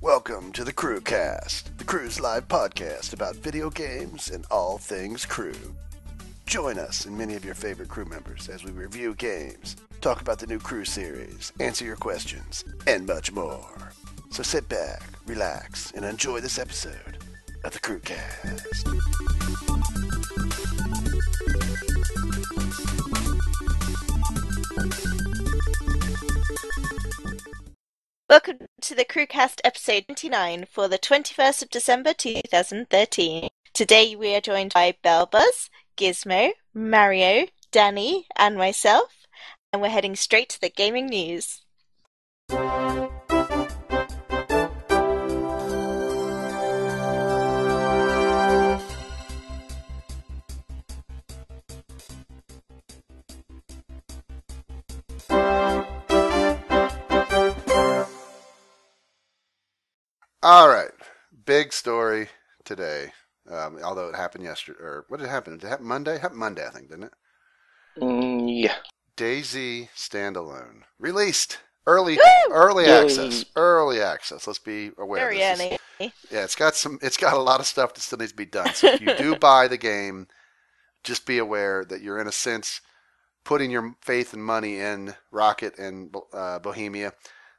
Welcome to the Crewcast, the Crew's live podcast about video games and all things Crew. Join us and many of your favorite crew members as we review games, talk about the new Crew series, answer your questions, and much more. So sit back, relax, and enjoy this episode of the Crewcast. Welcome to the Crewcast episode 29 for the 21st of December 2013. Today we are joined by Belbuzz, Gizmo, Mario, Danny, and myself, and we're heading straight to the gaming news. All right, big story today. Although it happened yesterday, or what did it happen? Did it happen Monday? It happened Monday, I think, didn't it? Yeah. DayZ standalone released early Yay. access. Let's be aware. Very early. Yeah, it's got a lot of stuff that still needs to be done. So if you do buy the game, just be aware that you're in a sense putting your faith and money in Rocket and Bohemia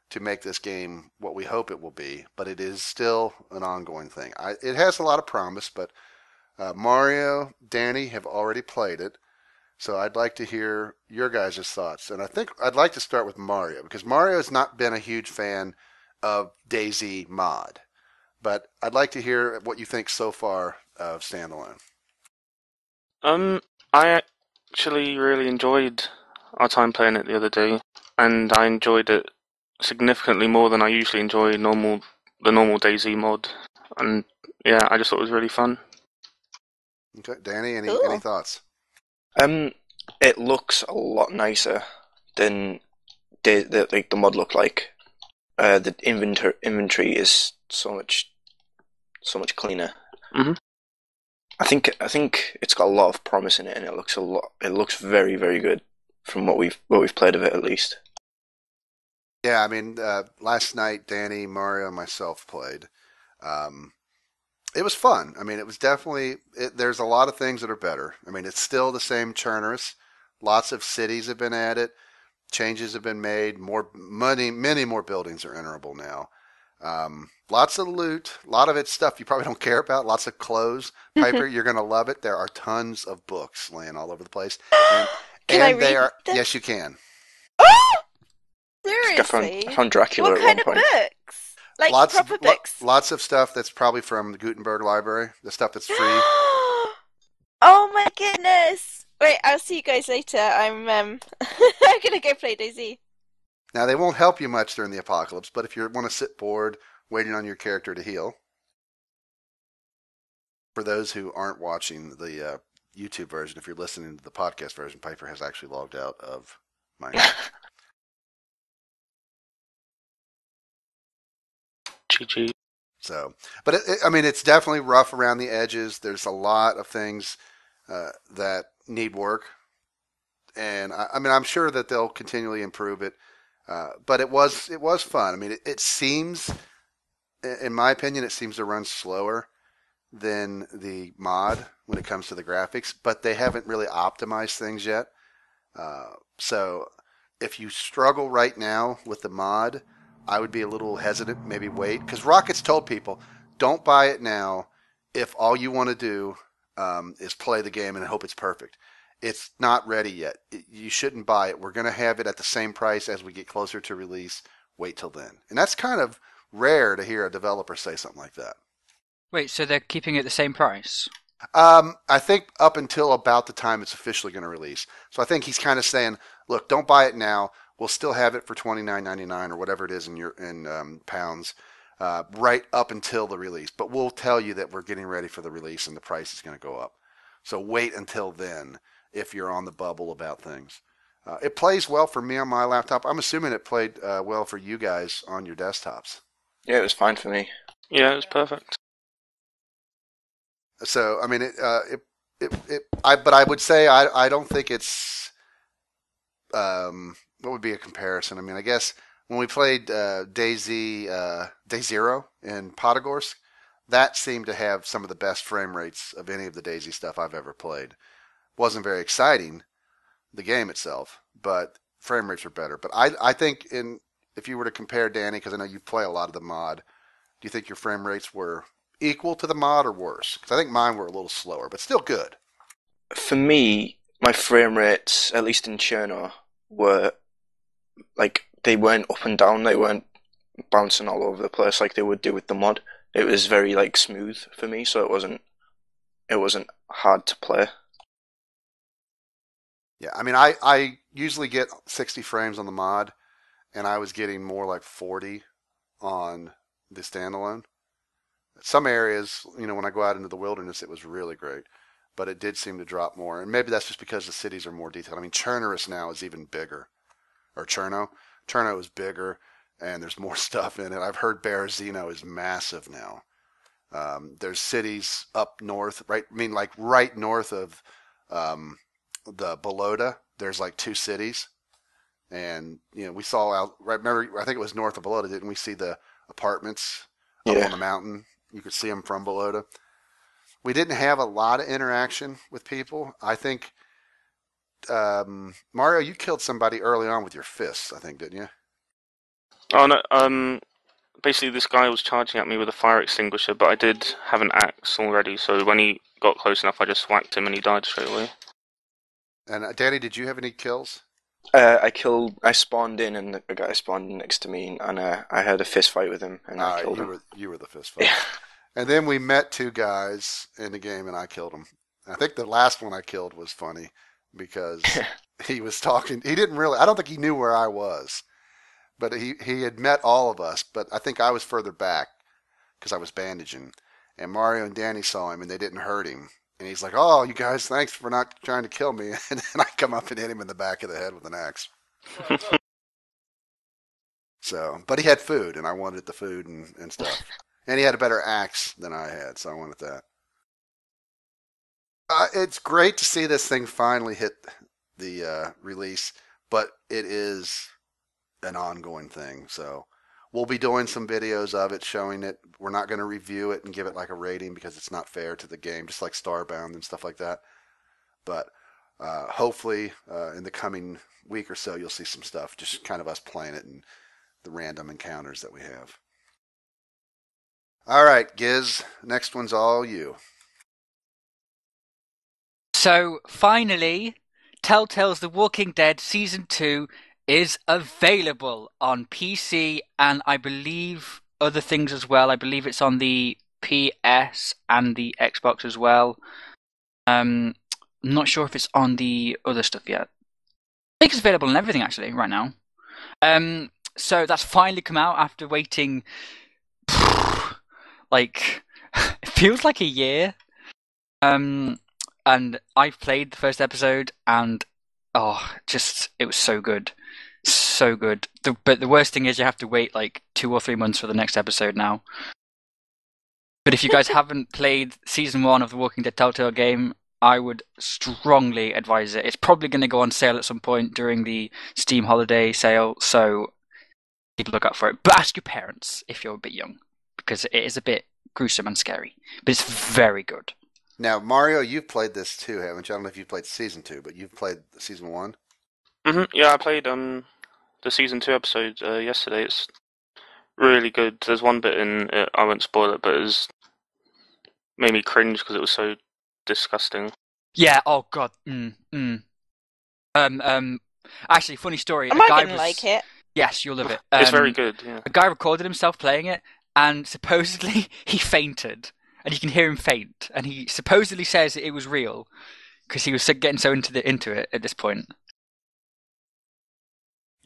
to make this game what we hope it will be, but it is still an ongoing thing. It has a lot of promise, but Mario, Danny have already played it, so I'd like to hear your guys' thoughts. And I think I'd like to start with Mario, because Mario has not been a huge fan of DayZ mod, but I'd like to hear what you think so far of standalone. I actually really enjoyed our time playing it the other day, and I enjoyed it significantly more than I usually enjoy the normal DayZ mod, and yeah, I just thought it was really fun. Okay, Danny, any thoughts? It looks a lot nicer than the mod looked like. The inventory is so much cleaner. Mm-hmm. I think it's got a lot of promise in it, and it looks very, very good from what we've played of it, at least. Yeah, I mean, last night Danny, Mario, and myself played. It was fun. I mean, it was definitely. There's a lot of things that are better. I mean, it's still the same churners. Lots of cities have been added. Changes have been made. More money, many more buildings are enterable now. Lots of loot. A lot of it's stuff you probably don't care about. Lots of clothes. Piper, you're going to love it. There are tons of books laying all over the place. Can I read them? Yes, you can. Seriously? I found Dracula What at one kind of point. books? Like proper books? Lots of stuff that's probably from the Gutenberg Library. The stuff that's free. Oh my goodness! Wait, I'll see you guys later. I'm I'm gonna go play DayZ. Now, they won't help you much during the apocalypse, but if you want to sit bored, waiting on your character to heal. For those who aren't watching the YouTube version, if you're listening to the podcast version, Piper has actually logged out of Minecraft. GG. So, but I mean, it's definitely rough around the edges. There's a lot of things that need work, and I mean, I'm sure that they'll continually improve it. But it was fun. I mean, it seems, in my opinion, it seems to run slower than the mod when it comes to the graphics, but they haven't really optimized things yet. So, if you struggle right now with the mod, I would be a little hesitant, maybe wait, because Rocket's told people, don't buy it now if all you want to do is play the game and hope it's perfect. It's not ready yet. You shouldn't buy it. We're going to have it at the same price as we get closer to release. Wait till then. And that's kind of rare to hear a developer say something like that. Wait, so they're keeping it the same price? I think up until about the time it's officially going to release. So I think he's kind of saying, look, don't buy it now. We'll still have it for $29.99 or whatever it is in pounds, right up until the release. But we'll tell you that we're getting ready for the release and the price is going to go up. So wait until then if you're on the bubble about things. It plays well for me on my laptop. I'm assuming it played well for you guys on your desktops. Yeah, it was fine for me. Yeah, it was perfect. So I mean, but I would say I don't think it's what would be a comparison? I mean, I guess when we played Day Zero in Potagorsk, that seemed to have some of the best frame rates of any of the DayZ stuff I've ever played. Wasn't very exciting, the game itself, but frame rates were better. But I think if you were to compare, Danny, because I know you play a lot of the mod, do you think your frame rates were equal to the mod or worse? Because I think mine were a little slower, but still good. For me, my frame rates, at least in Cherno, were like they weren't up and down. They weren't bouncing all over the place like they would do with the mod. It was very like smooth for me, so it wasn't hard to play. Yeah, I mean, I usually get 60 frames on the mod, and I was getting more like 40 on the standalone. Some areas, when I go out into the wilderness, it was really great, but it did seem to drop more, and maybe that's just because the cities are more detailed. I mean, Chernoris now is even bigger, or Cherno. Cherno is bigger, and there's more stuff in it. I've heard Berezino is massive now. There's cities up north, right? I mean, like right north of the Balota, there's like 2 cities, and we saw out right. Remember, I think it was north of Balota. Didn't we see the apartments up on the mountain? You could see them from Balota. We didn't have a lot of interaction with people. I think Mario, you killed somebody early on with your fists, I think, didn't you? Oh no. Basically, this guy was charging at me with a fire extinguisher, but I did have an axe already. So when he got close enough, I just whacked him, and he died straight away. And Danny, did you have any kills? I spawned in, and a guy spawned next to me, and I had a fist fight with him, and I killed him. You were the fist fight. And then we met 2 guys in the game, and I killed them. I think the last one I killed was funny because he was talking. He didn't really. I don't think he knew where I was, but he had met all of us. But I think I was further back because I was bandaging, and Mario and Danny saw him, and they didn't hurt him. And he's like, "Oh, you guys, thanks for not trying to kill me." And then I come up and hit him in the back of the head with an axe. But he had food, and I wanted the food and stuff. And he had a better axe than I had, so I wanted that. It's great to see this thing finally hit the release, but it is an ongoing thing. So we'll be doing some videos of it, showing it. We're not going to review it and give it like a rating because it's not fair to the game, just like Starbound and stuff like that. But hopefully in the coming week or so, you'll see some stuff, just kind of us playing it and the random encounters that we have. All right, Giz, next one's all you. So, finally, Telltale's The Walking Dead Season 2 is available on PC and I believe other things as well. I believe it's on the PS and the Xbox as well. I'm not sure if it's on the other stuff yet. I think it's available on everything actually right now. So that's finally come out after waiting like it feels like a year. And I've played the first episode and it was so good. So good. But the worst thing is you have to wait like 2 or 3 months for the next episode now. But if you guys haven't played Season 1 of the Walking Dead Telltale game, I would strongly advise it. It's probably going to go on sale at some point during the Steam holiday sale, so keep a lookout for it. But ask your parents if you're a bit young, because it is a bit gruesome and scary. But it's very good. Now, Mario, you've played this too, haven't you? I don't know if you've played Season 2, but you've played Season 1? Mm-hmm. Yeah, I played the Season 2 episode yesterday. It's really good. There's one bit in it, I won't spoil it, but it made me cringe because it was so disgusting. Yeah, oh god. Actually, funny story. Am I gonna like it? Yes, you'll love it. It's very good, yeah. A guy recorded himself playing it, and supposedly he fainted. And you can hear him faint. And he supposedly says it was real, because he was getting so into it at this point.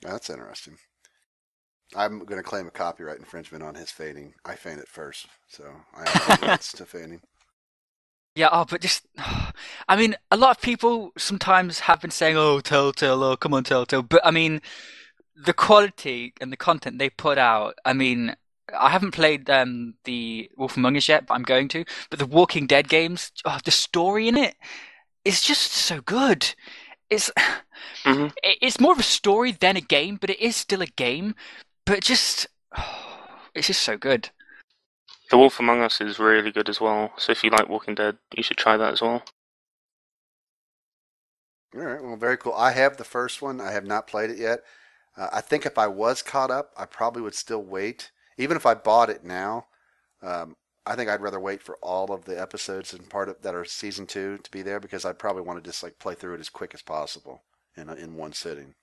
That's interesting. I'm going to claim a copyright infringement on his fainting. I fainted first, so I have rights to fainting. Yeah, but just... I mean, a lot of people sometimes have been saying, oh, Telltale, oh, come on, Telltale. But, I mean, the quality and the content they put out, I mean... I haven't played the Wolf Among Us yet, but I'm going to. But the Walking Dead games, the story in it is just so good. It's more of a story than a game, but it is still a game. but just it's just so good. The Wolf Among Us is really good as well. So if you like Walking Dead, you should try that as well. All right, well, very cool. I have the first one. I have not played it yet. I think if I was caught up, I probably would still wait. Even if I bought it now, um, I think I'd rather wait for all of the episodes and part of that are season 2 to be there because I'd probably want to just like play through it as quick as possible in one sitting.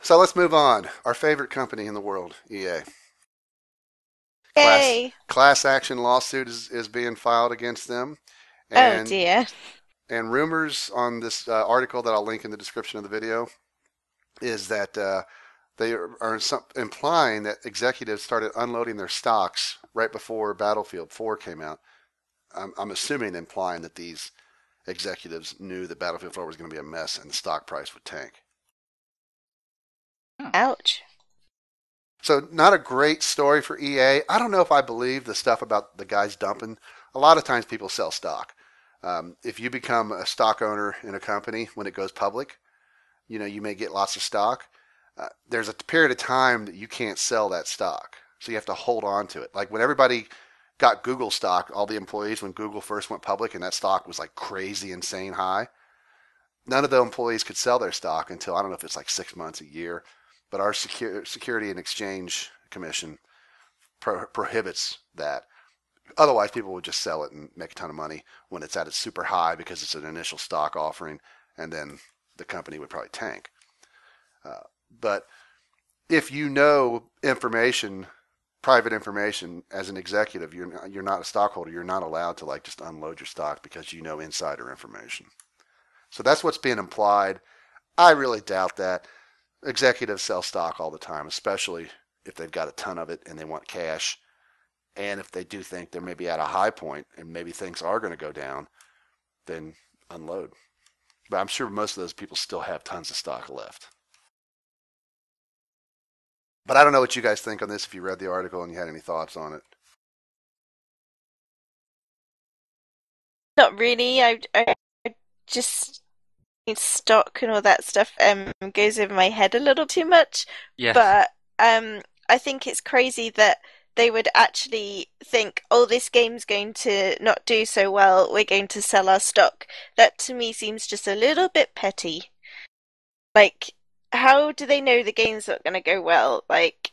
So let's move on. Our favorite company in the world, EA. Class Yay! class action lawsuit is being filed against them, Oh and dear. rumors on this article that I'll link in the description of the video is that they are implying that executives started unloading their stocks right before Battlefield 4 came out. I'm assuming implying that these executives knew that Battlefield 4 was going to be a mess and the stock price would tank. Ouch. So not a great story for EA. I don't know if I believe the stuff about the guys dumping. A lot of times people sell stock. If you become a stock owner in a company when it goes public, you may get lots of stock. There's a period of time that you can't sell that stock. So you have to hold on to it. Like when everybody got Google stock, all the employees when Google first went public and that stock was like crazy, insane high, none of the employees could sell their stock until I don't know if it's like 6 months, a year. But our Security and Exchange Commission prohibits that. Otherwise, people would just sell it and make a ton of money when it's at its super high because it's an initial stock offering, and then the company would probably tank. But if you know information, private information, as an executive, you're not a stockholder. You're not allowed to like just unload your stock because you know insider information. So that's what's being implied. I really doubt that. Executives sell stock all the time, especially if they've got a ton of it and they want cash. And if they do think they're maybe at a high point and maybe things are going to go down, then unload. But I'm sure most of those people still have tons of stock left. But I don't know what you guys think on this if you read the article and you had any thoughts on it. Not really. I just stock and all that stuff goes over my head a little too much. Yeah. But I think it's crazy that they would actually think, oh, this game's going to not do so well, we're going to sell our stock. That to me seems just a little bit petty. Like, how do they know the game's not going to go well? Like,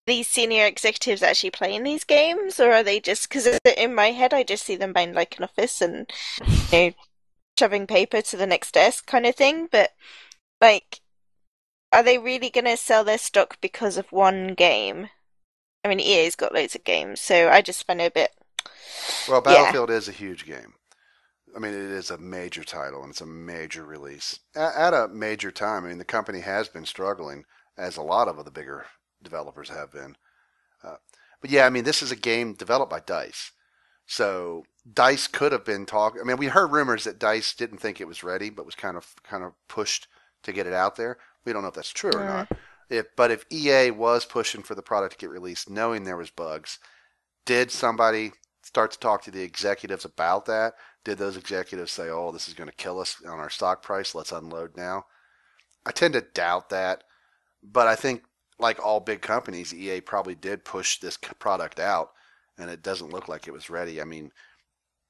these senior executives actually playing these games, or are they just, because in my head I just see them behind like an office and shoving paper to the next desk kind of thing, but like, are they really going to sell their stock because of one game? I mean, EA's got loads of games, so I just find it a bit. Well, Yeah. Battlefield is a huge game. I mean, it is a major title and it's a major release at a major time. I mean, the company has been struggling, as a lot of the bigger developers have been. Uh, but yeah, I mean, this is a game developed by DICE. So DICE could have been talking. I mean, we heard rumors that DICE didn't think it was ready, but was kind of pushed to get it out there. We don't know if that's true or not. But if EA was pushing for the product to get released, knowing there was bugs, did somebody start to talk to the executives about that? Did those executives say, "Oh, this is going to kill us on our stock price. Let's unload now"? I tend to doubt that, but I think, like all big companies, EA probably did push this product out, and it doesn't look like it was ready. I mean,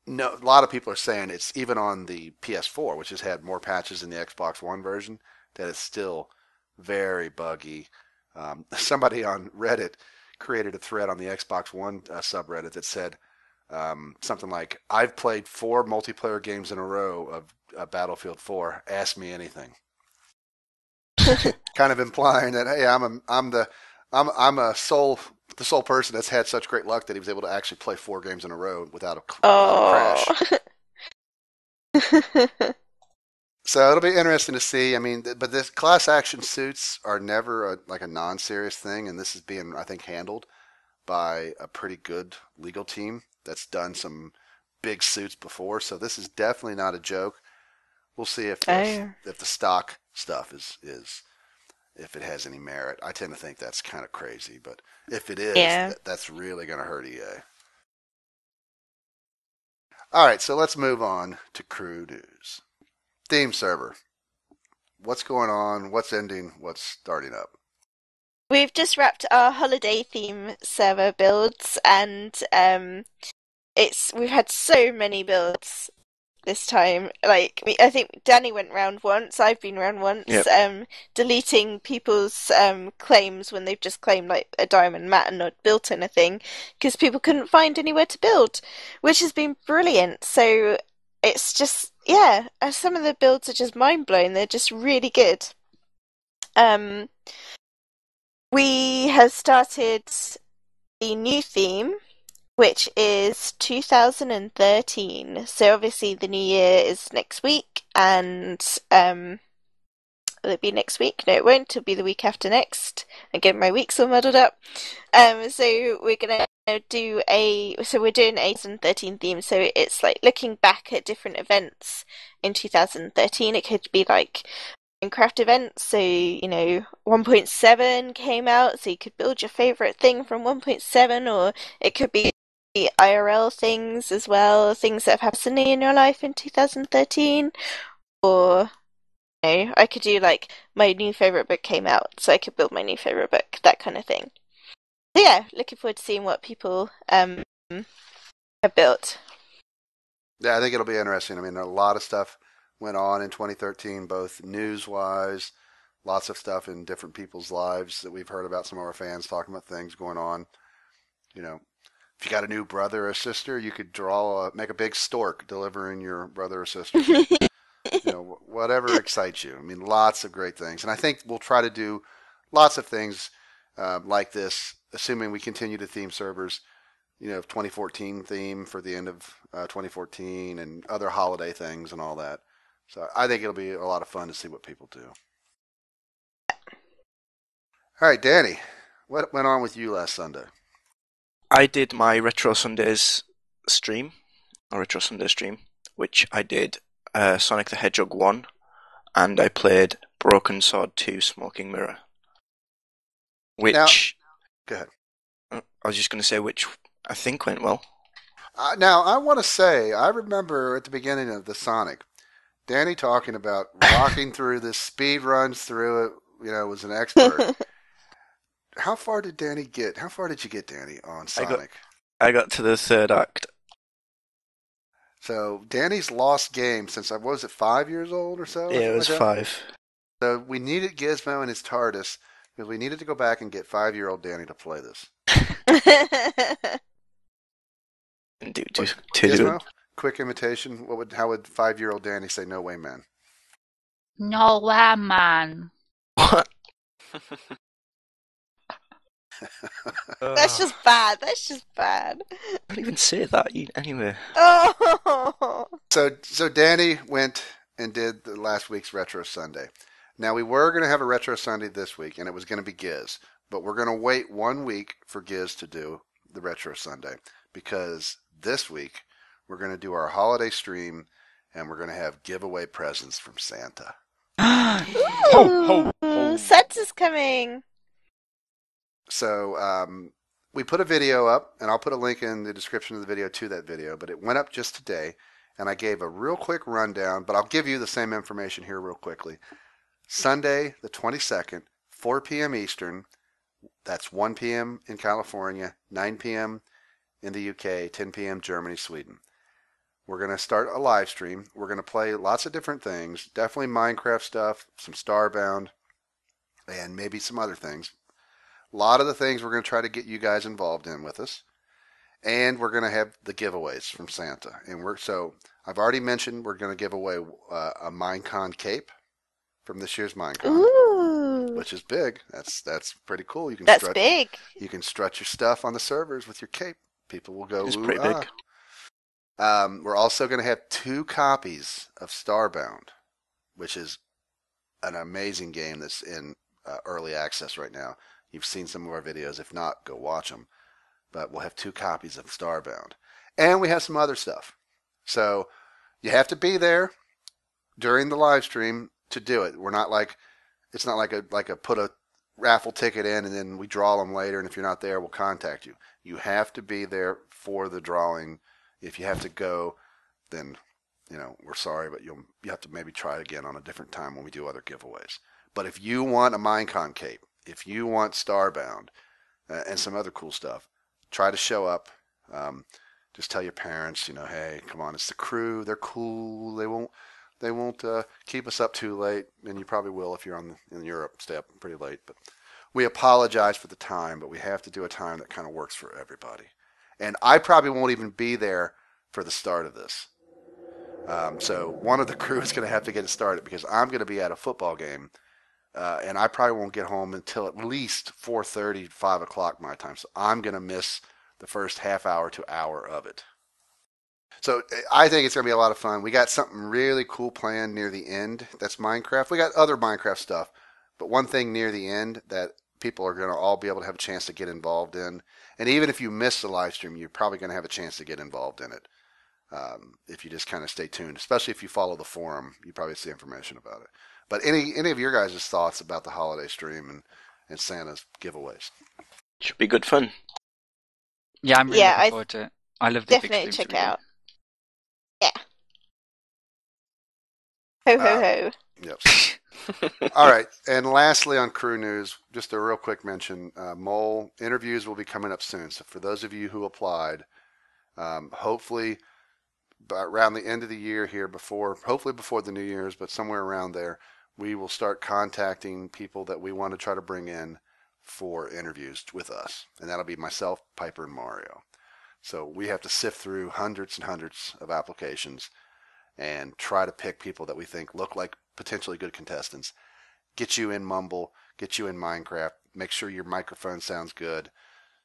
no, a lot of people are saying it's even on the PS4, which has had more patches than the Xbox One version, that it's still very buggy. Somebody on Reddit created a thread on the Xbox One subreddit that said something like, "I've played 4 multiplayer games in a row of Battlefield 4. Ask me anything." Kind of implying that, hey, I'm the sole person that's had such great luck that he was able to actually play 4 games in a row without a crash. Oh. So it'll be interesting to see. I mean, but this class action suits are never like a non-serious thing, and this is being, I think, handled by a pretty good legal team that's done some big suits before. So this is definitely not a joke. We'll see if Oh. if the stock stuff is if it has any merit. I tend to think that's kind of crazy, but if it is, Yeah. that's really going to hurt EA. All right, so let's move on to crew news. Theme server. What's going on? What's ending? What's starting up? We've just wrapped our holiday theme server builds, and we've had so many builds this time. Like, I think Danny went round once, I've been round once, Yep. deleting people's claims when they've just claimed like a diamond mat and not built anything because people couldn't find anywhere to build, which has been brilliant. So it's just, yeah, some of the builds are just mind blowing. They're just really good. Um, we have started the new theme, which is 2013. So obviously the new year is next week, and will it be next week? No, it won't. It'll be the week after next. I get my weeks all muddled up. So we're gonna do we're doing a 2013 theme. So it's like looking back at different events in 2013. It could be like Minecraft events. So 1.7 came out, so you could build your favorite thing from 1.7, or it could be IRL things as well, things that have happened in your life in 2013, or I could do like my new favorite book came out, so I could build my new favorite book, that kind of thing. So yeah, looking forward to seeing what people have built. Yeah, I think it'll be interesting. I mean, a lot of stuff went on in 2013, both news-wise, lots of stuff in different people's lives that we've heard about. Some of our fans talking about things going on. If you got a new brother or sister, you could make a big stork delivering your brother or sister. Whatever excites you. I mean, lots of great things. And I think we'll try to do lots of things like this, assuming we continue to theme servers, 2014 theme for the end of 2014 and other holiday things and all that. So I think it'll be a lot of fun to see what people do. All right, Danny, what went on with you last Sunday? I did my Retro Sundays stream, a Retro Sunday stream, which I did Sonic the Hedgehog 1, and I played Broken Sword 2 Smoking Mirror. Which... Go ahead. I was just going to say which I think went well. Now, I want to say, I remember at the beginning of the Sonic, Danny talking about rocking through this, speed runs through it, was an expert. How far did Danny get? How far did you get, Danny, on Sonic? I got to the third act. So Danny's lost game since, what was it, 5 years old or so? Yeah, it was 5. So we needed Gizmo and his TARDIS because we needed to go back and get 5-year-old Danny to play this. Gizmo, quick imitation. How would 5-year-old Danny say "No way, man"? No way, man. What? That's just bad. That's just bad. I don't even say that anyway. Oh. So Danny went and did the last week's Retro Sunday. Now we were going to have a Retro Sunday this week, and it was going to be Giz, but we're going to wait 1 week for Giz to do the Retro Sunday because this week we're going to do our holiday stream, and we're going to have giveaway presents from Santa. Ho, ho, ho. Santa's coming. So we put a video up, and I'll put a link in the description of the video to that video, but it went up just today, and I gave a real quick rundown, but I'll give you the same information here real quickly. Sunday, the 22nd, 4 p.m. Eastern, that's 1 p.m. in California, 9 p.m. in the UK, 10 p.m. Germany, Sweden. We're going to start a live stream. We're going to play lots of different things, definitely Minecraft stuff, some Starbound, and maybe some other things. A lot of the things we're going to try to get you guys involved in with us. And we're going to have the giveaways from Santa. And so I've already mentioned we're going to give away a Minecon cape from this year's Minecon. Ooh. Which is big. That's pretty cool. That's big. You can strut your stuff on the servers with your cape. People will go, it's ooh, pretty big. We're also going to have 2 copies of Starbound, which is an amazing game that's in early access right now. You've seen some of our videos. If not, go watch them. But we'll have 2 copies of Starbound. And we have some other stuff. So you have to be there during the live stream to do it. It's not like a put a raffle ticket in and then we draw them later, and if you're not there, we'll contact you. You have to be there for the drawing. If you have to go, then we're sorry, but you have to maybe try again on a different time when we do other giveaways. But if you want a Minecon cape, if you want Starbound and some other cool stuff, try to show up. Just tell your parents, hey, come on, it's the crew. They're cool. They won't keep us up too late, and you probably will if you're in Europe. Stay up pretty late, but we apologize for the time, but we have to do a time that kind of works for everybody. And I probably won't even be there for the start of this. So one of the crew is going to have to get it started because I'm going to be at a football game, and I probably won't get home until at least 4:30, 5 o'clock my time. So I'm going to miss the first half hour to hour of it. So I think it's going to be a lot of fun. We got something really cool planned near the end. That's Minecraft. We got other Minecraft stuff, but one thing near the end that people are going to all be able to have a chance to get involved in. And even if you miss the live stream, you're probably going to have a chance to get involved in it. If you just kind of stay tuned, especially if you follow the forum, you probably see information about it. But any of your guys' thoughts about the holiday stream and Santa's giveaways? Should be good fun. Yeah, I'm really looking forward to it. I love the big definitely streams. check out. Yeah. Ho ho ho. Yep. All right, and lastly on crew news, just a real quick mention, Mole interviews will be coming up soon. So for those of you who applied, hopefully around the end of the year here, hopefully before the New Year's, but somewhere around there, we will start contacting people that we want to try to bring in for interviews with us. And that'll be myself, Piper, and Mario. So we have to sift through hundreds and hundreds of applications and try to pick people that we think look like potentially good contestants. Get you in Mumble, get you in Minecraft, make sure your microphone sounds good,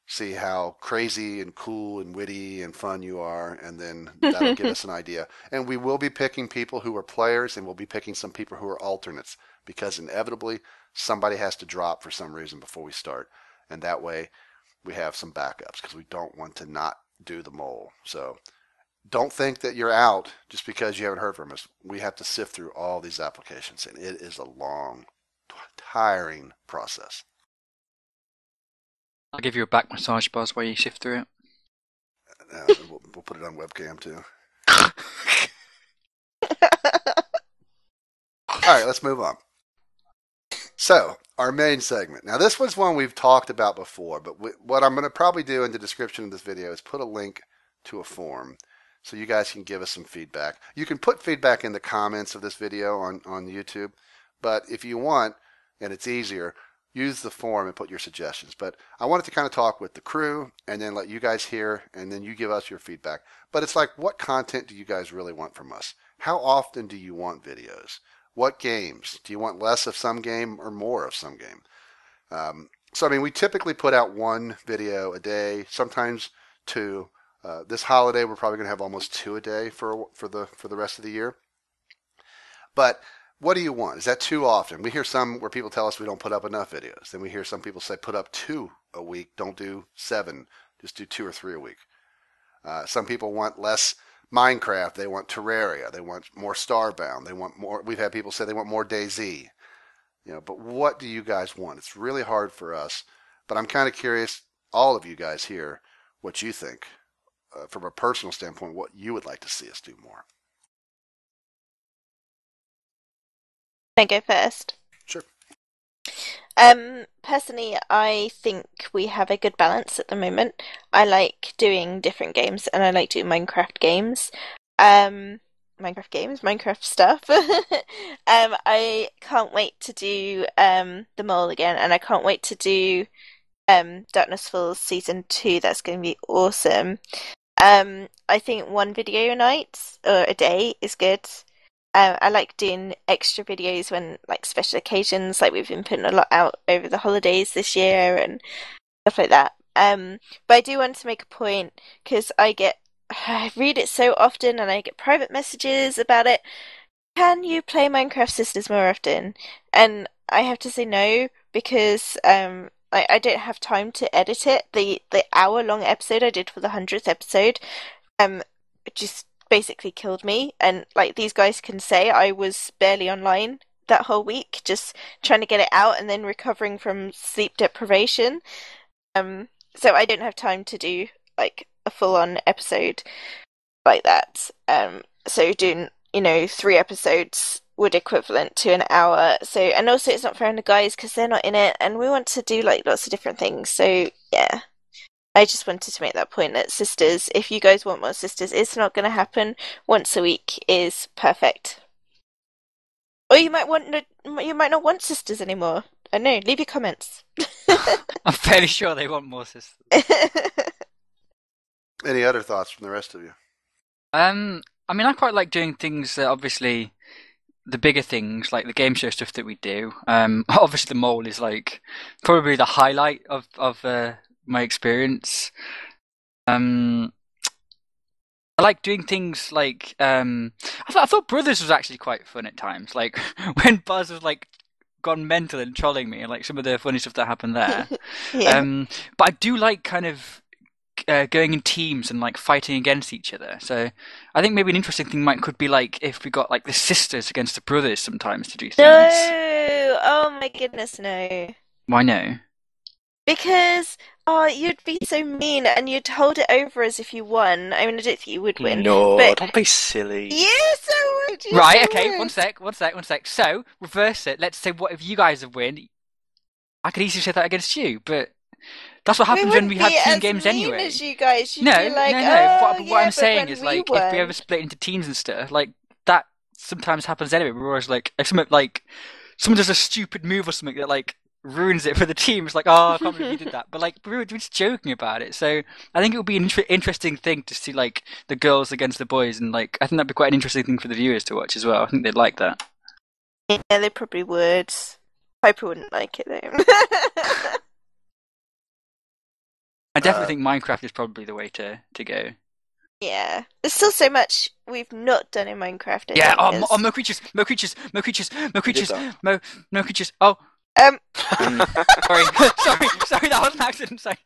see how crazy and cool and witty and fun you are, and then that'll give us an idea. And we will be picking people who are players, and we'll be picking some people who are alternates, because inevitably somebody has to drop for some reason before we start. And that way we have some backups, because we don't want to not do the mole. So don't think that you're out just because you haven't heard from us. We have to sift through all these applications, and it is a long, tiring process. I'll give you a back massage, Buzz, while you sift through it. We'll put it on webcam too. All right, let's move on. So, our main segment. Now, this was one we've talked about before, but what I'm going to probably do in the description of this video is put a link to a form so you guys can give us some feedback. You can put feedback in the comments of this video on YouTube, but if you want, and it's easier, use the form and put your suggestions. But I wanted to kind of talk with the crew and then let you guys hear, and then you give us your feedback. But it's like, what content do you guys really want from us? How often do you want videos? What games? Do you want less of some game or more of some game? So, I mean, we typically put out one video a day, sometimes two. This holiday, we're probably going to have almost 2 a day for the rest of the year. But what do you want? Is that too often? We hear some where people tell us we don't put up enough videos. Then we hear some people say put up 2 a week, don't do 7, just do 2 or 3 a week. Some people want less Minecraft, they want Terraria, they want more Starbound, they want more. We've had people say they want more DayZ. But what do you guys want? It's really hard for us, but I'm kind of curious, all of you guys here, what you think from a personal standpoint, what you would like to see us do more. Can I go first? Sure. Personally, I think we have a good balance at the moment. I like doing different games, and I like doing Minecraft games. Minecraft stuff. I can't wait to do the mole again, and I can't wait to do Darkness Falls Season 2. That's going to be awesome. I think 1 video a night or a day is good. I like doing extra videos when, like, special occasions, like we've been putting a lot out over the holidays this year and stuff like that. But I do want to make a point, because I read it so often and I get private messages about it. Can you play Minecraft Sisters more often? And I have to say no, because I don't have time to edit it. The hour-long episode I did for the 100th episode just basically killed me, and like these guys can say, I was barely online that whole week, just trying to get it out and then recovering from sleep deprivation. So I don't have time to do like a full-on episode like that. So doing 3 episodes would equivalent to an hour. So, and also it's not fair on the guys because they're not in it, and we want to do like lots of different things. So, yeah. I just wanted to make that point that sisters, if you guys want more sisters, it's not going to happen. Once a week is perfect. Or you might not want sisters anymore. I don't know. Leave your comments. I'm fairly sure they want more sisters. Any other thoughts from the rest of you? I mean, I quite like doing things that obviously the bigger things, like the game show stuff that we do. Obviously the mole is like probably the highlight of my experience. I like doing things like I thought Brothers was actually quite fun at times. Like when Buzz was like gone mental and trolling me, and like some of the funny stuff that happened there. Yeah. But I do like kind of going in teams and like fighting against each other. So I think maybe an interesting thing could be like if we got like the sisters against the brothers sometimes to do things. No! Oh my goodness, no. Why no? Because, you'd be so mean and you'd hold it over as if you won. I mean, I don't think you would win. No, but don't be silly. yes, I would. Yes, Right, I okay, would. one sec. So, reverse it. Let's say what if you guys have win? I could easily say that against you, but that's what happens when we have team games mean anyway. As you guys, you'd No. be like, What I'm but saying when is we like won. if we ever split into teams and stuff, like that sometimes happens anyway. We're always like if someone does a stupid move or something that like ruins it for the team. It's like, oh, I can't believe you did that. But like we're just joking about it. So I think it would be an interesting thing to see like the girls against the boys, and like I think that'd be quite an interesting thing for the viewers to watch as well. I think they'd like that. Yeah, they probably would. Piper wouldn't like it though. I definitely think Minecraft is probably the way to go. Yeah, there's still so much we've not done in Minecraft. Yeah, I think, more creatures. We did that. More creatures. Oh, Um, sorry, that was an accident. Sorry.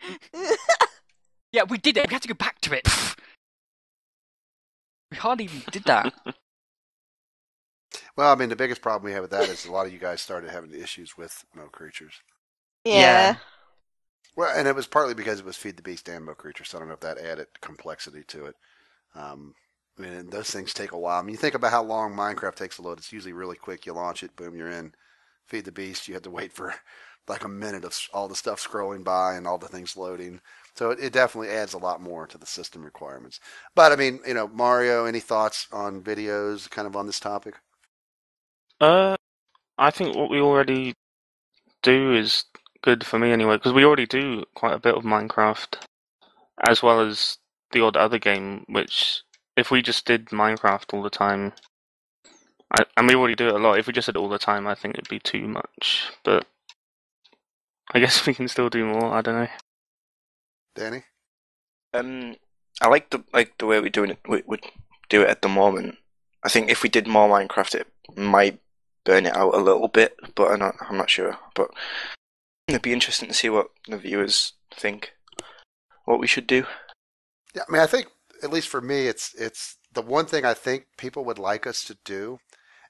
Yeah, we did it. We had to go back to it. We hardly even did that. Well, I mean, the biggest problem we have with that is a lot of you guys started having issues with Mo Creatures. yeah. Well, and it was partly because it was Feed the Beast and Mo Creatures, so I don't know if that added complexity to it. I mean, those things take a while. I mean, you think about how long Minecraft takes to load. It's usually really quick. You launch it, boom, you're in. Feed the Beast, you had to wait for like a minute of all the stuff scrolling by and all the things loading. So it definitely adds a lot more to the system requirements. But, I mean, Mario, any thoughts on videos kind of on this topic? I think what we already do is good for me anyway, because we already do quite a bit of Minecraft, as well as the odd other game, which if we just did Minecraft all the time, and we already do it a lot, if we just did it all the time, I think it'd be too much, but I guess we can still do more, I don't know. Danny? I like the way we're doing it. We do it at the moment. I think if we did more Minecraft, it might burn it out a little bit, but I'm not sure. But it'd be interesting to see what the viewers think, what we should do. Yeah, I mean, I think, at least for me, it's the one thing I think people would like us to do,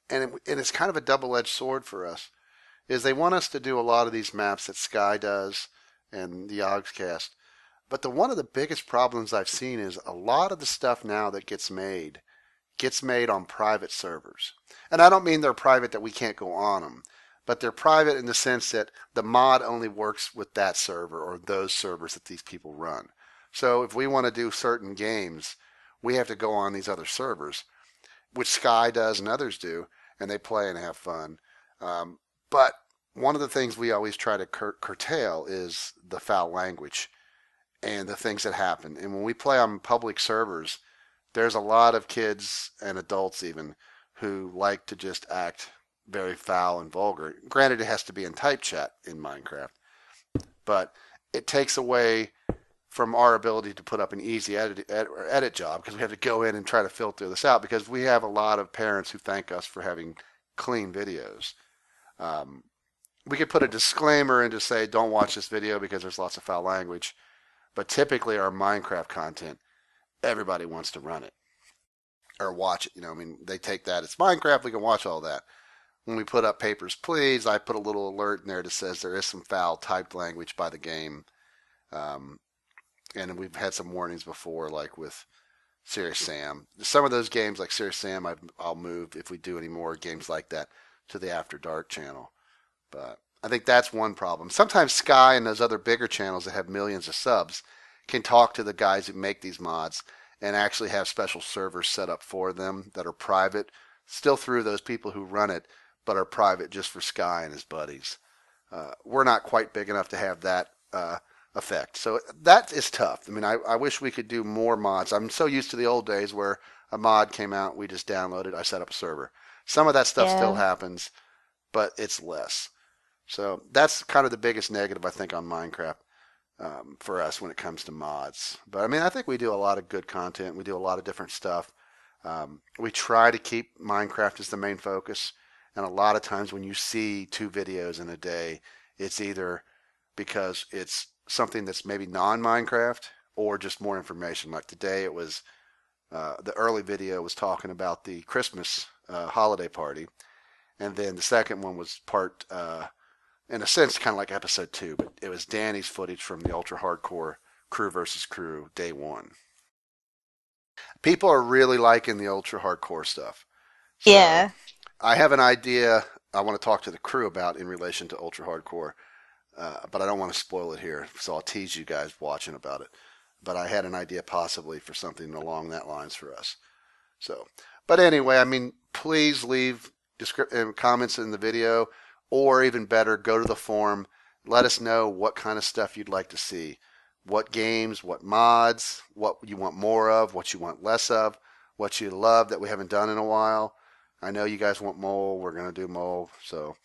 and it's kind of a double-edged sword for us, is they want us to do a lot of these maps that Sky does and the Yogscast. But one of the biggest problems I've seen is a lot of the stuff now that gets made on private servers. And I don't mean they're private that we can't go on them, but they're private in the sense that the mod only works with that server or those servers that these people run. So if we want to do certain games, we have to go on these other servers, which Sky does and others do, and they play and have fun. But one of the things we always try to curtail is the foul language and the things that happen. And when we play on public servers, there's a lot of kids and adults even who like to just act very foul and vulgar. Granted, it has to be in type chat in Minecraft, but it takes away from our ability to put up an easy edit job because we have to go in and try to filter this out because we have a lot of parents who thank us for having clean videos. We could put a disclaimer and just say, don't watch this video because there's lots of foul language. But typically our Minecraft content, everybody wants to run it or watch it. I mean, they take that. It's Minecraft. We can watch all that. When we put up Papers, Please, I put a little alert in there that says there is some foul typed language by the game. And we've had some warnings before, like with Serious Sam. Some of those games like Serious Sam, I'll move if we do any more games like that to the After Dark channel. But I think that's one problem. Sometimes Sky and those other bigger channels that have millions of subs can talk to the guys who make these mods and actually have special servers set up for them that are private, still through those people who run it, but are private just for Sky and his buddies. We're not quite big enough to have that effect. So that is tough. I mean, I wish we could do more mods. I'm so used to the old days where a mod came out, we just downloaded, I set up a server. Some of that stuff still happens, but it's less. So that's kind of the biggest negative, I think, on Minecraft for us when it comes to mods. But I mean, I think we do a lot of good content. We do a lot of different stuff. We try to keep Minecraft as the main focus. And a lot of times when you see 2 videos in a day, it's either because it's something that's maybe non-Minecraft or just more information. Like today it was, the early video was talking about the Christmas holiday party. And then the second one was part, in a sense, kind of like episode 2, but it was Danny's footage from the Ultra Hardcore Crew versus Crew day 1. People are really liking the Ultra Hardcore stuff. So Yeah. I have an idea I want to talk to the crew about in relation to Ultra Hardcore, but I don't want to spoil it here, so I'll tease you guys watching about it. But I had an idea possibly for something along that lines for us. So, but anyway, I mean, please leave comments in the video, or even better, go to the forum. Let us know what kind of stuff you'd like to see. What games, what mods, what you want more of, what you want less of, what you love that we haven't done in a while. I know you guys want mole. We're going to do mole. So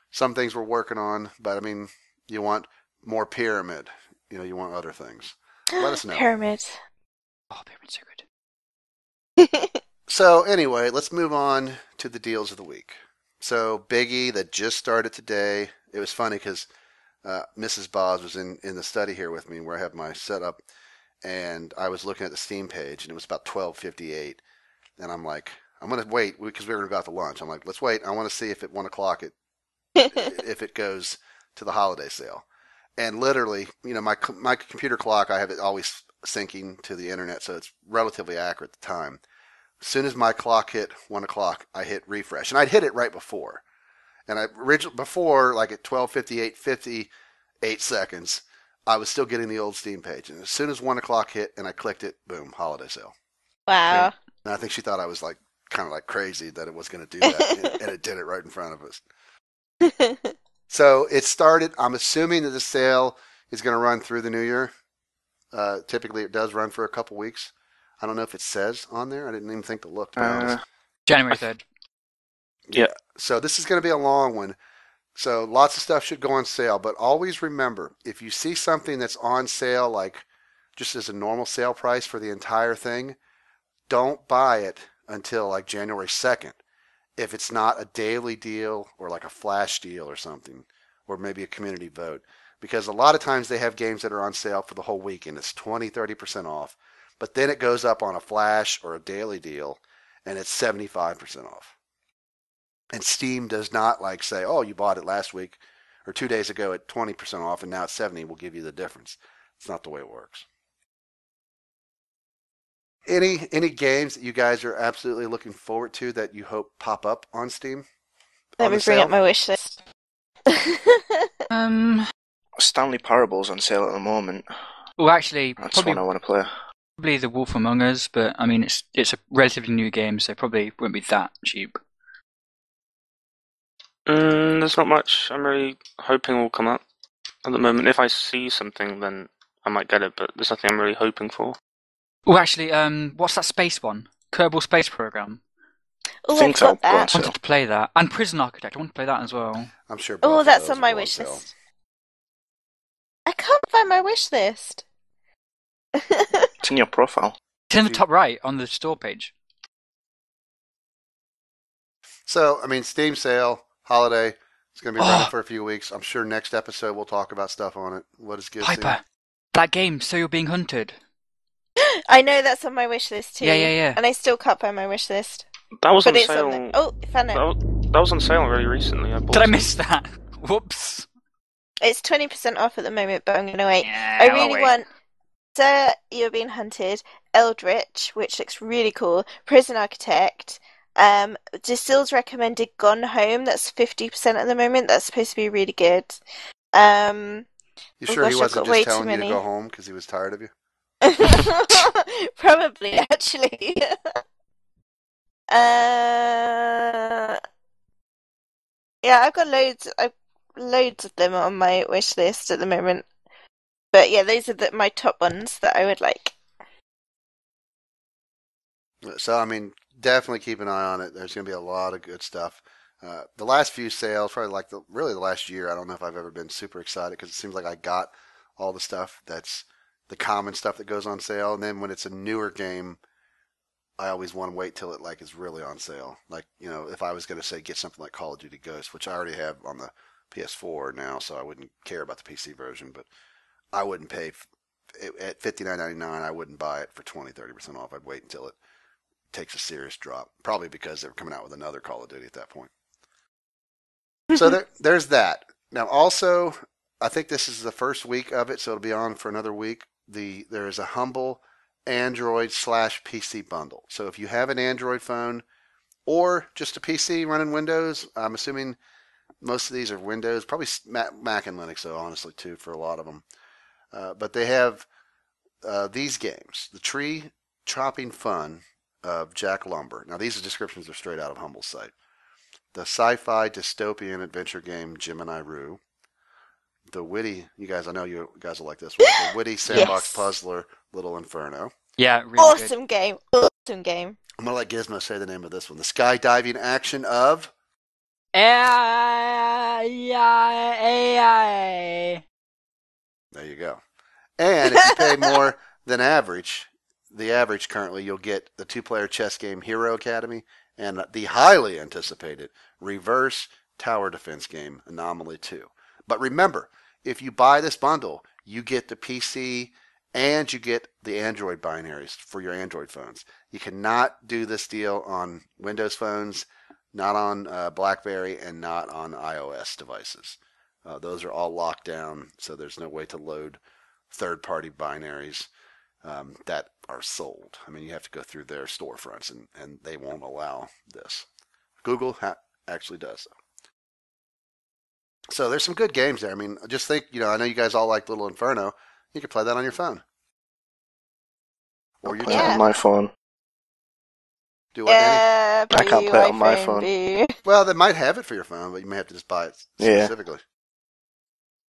some things we're working on, but I mean, you want more pyramid. You know, you want other things. Let us know. Pyramid. Oh, pyramid's so good. So anyway, let's move on to the deals of the week. So Biggie that just started today. It was funny because Mrs. Boz was in the study here with me where I have my setup, and I was looking at the Steam page, and it was about 12:58, and I'm like, I'm going to wait because we were going to go out to lunch. I'm like, let's wait. I want to see if at 1 o'clock if it goes to the holiday sale. And literally, you know, my computer clock, I have it always syncing to the internet, so it's relatively accurate at the time. As soon as my clock hit 1 o'clock, I hit refresh. And I'd hit it right before. And before, like at 12:58, 58 seconds, I was still getting the old Steam page. And as soon as 1 o'clock hit and I clicked it, boom, holiday sale. Wow. And I think she thought I was like, kind of like crazy that it was going to do that, and it did it right in front of us. So it started. I'm assuming that the sale is going to run through the new year. Typically, it does run for a couple weeks. I don't know if it says on there. I didn't even think to look, to be honest. January 3rd. Yeah. So this is going to be a long one. So lots of stuff should go on sale, but always remember, if you see something that's on sale, like just as a normal sale price for the entire thing, don't buy it until like January 2nd. If it's not a daily deal or like a flash deal or something, or maybe a community vote. Because a lot of times they have games that are on sale for the whole week and it's 20-30% off. But then it goes up on a flash or a daily deal and it's 75% off. And Steam does not like say, oh, you bought it last week or 2 days ago at 20% off and now it's 70. We'll give you the difference. It's not the way it works. Any games that you guys are absolutely looking forward to that you hope pop up on Steam? Let me bring up my wish list. Stanley Parable's on sale at the moment. Well, actually, That's probably one I want to play. probably The Wolf Among Us, but I mean, it's a relatively new game, so probably won't be that cheap. There's not much I'm really hoping will come up at the moment. If I see something, then I might get it, but there's nothing I'm really hoping for. Oh, actually, what's that space one? Kerbal Space Program. Oh, I've Think got I'll go on that. I wanted to play that. And Prison Architect. I want to play that as well. I'm sure both Oh, of that's those on my will go wish sale. list. I can't find my wish list. It's in your profile. It's in the top right on the store page. So, I mean, Steam sale, holiday. It's going to be running for a few weeks. I'm sure next episode we'll talk about stuff on it. What is good? Piper, that game, So You're Being Hunted. I know that's on my wish list too. Yeah. And I still can't find my wish list. That was But on it's sale. on there. Oh, I found it. That was on sale really recently. Did I miss that? Whoops. It's 20% off at the moment, but I'm going to wait. Yeah, I I'll really wait. want Sir, You're Being Hunted, Eldritch, which looks really cool, Prison Architect, Distill's recommended Gone Home, that's 50% at the moment, that's supposed to be really good. You Oh sure he gosh, I've wasn't got just way too telling you to go many. home because he was tired of you? Probably, actually. Uh, yeah, I've loads of them on my wish list at the moment. But yeah, those are my top ones that I would like. So, I mean, definitely keep an eye on it. There's going to be a lot of good stuff. The last few sales, probably like really the last year, I don't know if I've ever been super excited because it seems like I got all the stuff that's the common stuff that goes on sale. And then when it's a newer game, I always want to wait till it like is really on sale. Like, you know, if I was going to say get something like Call of Duty Ghost, which I already have on the PS4 now, so I wouldn't care about the PC version, but I wouldn't pay at $59.99. I wouldn't buy it for 20-30% off. I'd wait until it takes a serious drop, probably because they were coming out with another Call of Duty at that point. So there's that. Now, also, I think this is the first week of it, so it'll be on for another week. There is a Humble Android / PC bundle. So if you have an Android phone or just a PC running Windows, I'm assuming most of these are Windows, probably Mac and Linux, though, honestly, too, for a lot of them. But they have these games: the Tree Chopping Fun of Jack Lumber. Now, these descriptions are straight out of Humble's site. The sci-fi dystopian adventure game Gemini Rue. The witty, I know you guys will like this one. The witty sandbox Yes. puzzler Little Inferno. Yeah, really Awesome good. game. Awesome game. I'm gonna let Gizmo say the name of this one. The skydiving action of. AI. There you go. And if you pay more than average, the average currently, you'll get the 2-player chess game Hero Academy and the highly anticipated reverse tower defense game Anomaly 2. But remember, if you buy this bundle, you get the PC and you get the Android binaries for your Android phones. You cannot do this deal on Windows phones, not on BlackBerry, and not on iOS devices. Those are all locked down, so there's no way to load third-party binaries that are sold. I mean, you have to go through their storefronts, and they won't allow this. Google actually does, though. So there's some good games there. I mean, just think, I know you guys all like Little Inferno. You could play that on your phone. Or I'll your play it tablet. on my phone. Do what, Nanny? Yeah, I can't play it on my phone. Well, they might have it for your phone, but you may have to just buy it Yeah. specifically.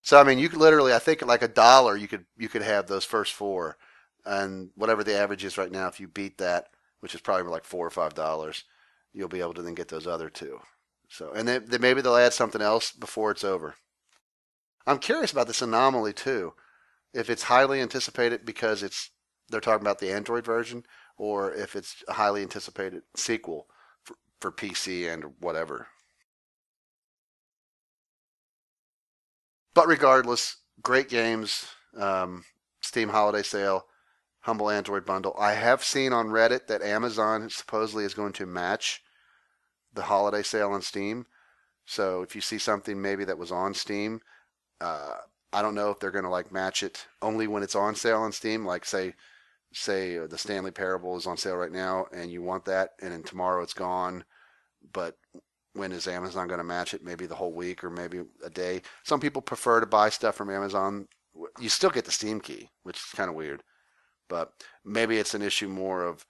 So I mean, you could literally, I think like $1, you could have those first 4, and whatever the average is right now, if you beat that, which is probably like $4 or $5, you'll be able to then get those other 2. So, and then maybe they'll add something else before it's over. I'm curious about this Anomaly too, if it's highly anticipated because they're talking about the Android version, or if it's a highly anticipated sequel for PC and whatever. But regardless, great games. Steam Holiday Sale, Humble Android Bundle. I have seen on Reddit that Amazon supposedly is going to match the holiday sale on Steam. So if you see something maybe that was on Steam, I don't know if they're going to like match it only when it's on sale on Steam. Like say the Stanley Parable is on sale right now and you want that, and then tomorrow it's gone. But when is Amazon going to match it? Maybe the whole week or maybe a day. Some people prefer to buy stuff from Amazon. You still get the Steam key, which is kind of weird. But maybe it's an issue more of